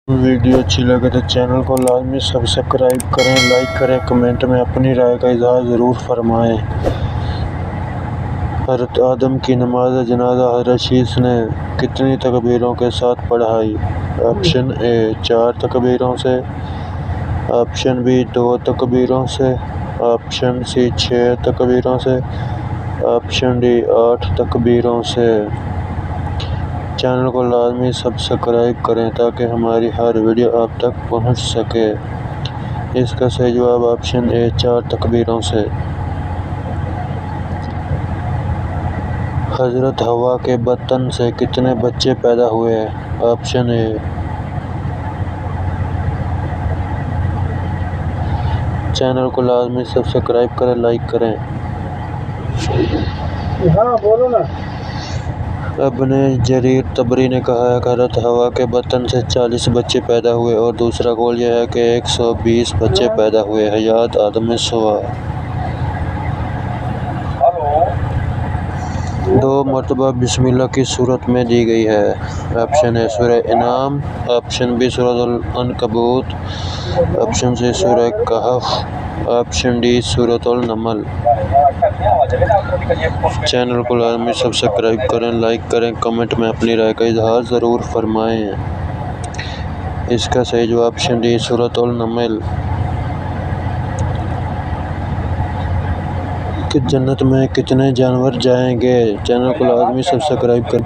Video اچھی لگے تو چینل کو لازمی سبسکرائب کریں، لائک کریں، کمنٹ میں اپنی رائے کا اظہار ضرور فرمائیں۔ حضرت آدم کی نماز جنازہ حضرت شیش نے کتنی تکبیروں کے ساتھ پڑھائی؟ آپشن اے 4 تکبیروں سے، آپشن بی 2 تکبیروں سے، آپشن سی 6 تکبیروں سے، آپشن ڈی 8 تکبیروں سے۔ چینل کو لازمی سبسکرائب کریں تاکہ ہماری ہر ویڈیو آپ تک پہنچ سکے۔ اس کا صحیح جواب آپشن اے 4 تکبیروں سے۔ حضرت حوا کے بطن سے کتنے بچے پیدا ہوئے؟ آپشن اے۔ چینل کو لازمی سبسکرائب کریں، لائک کریں۔ ابن جریر طبری نے کہا ہے کہ حضرت حوا کے بطن سے 40 بچے پیدا ہوئے، اور دوسرا قول یہ ہے کہ 120 بچے پیدا ہوئے۔ حیات آدم سوا 2 مرتبہ بسم اللہ کی صورت میں دی گئی ہے۔ آپشن اے سورہ انعام، آپشن بی سورۃ العنکبوت، آپشن سی سورہ کہف، آپشن ڈی سورۃ النمل۔ چینل کو لازمی سبسکرائب کریں، لائک کریں، کمنٹ میں اپنی رائے کا اظہار ضرور فرمائیں۔ اس کا صحیح جواب آپشن ڈی سورۃ النمل۔ کہ جنت میں کتنے جانور جائیں گے؟ چینل کو لازمی سبسکرائب کریں۔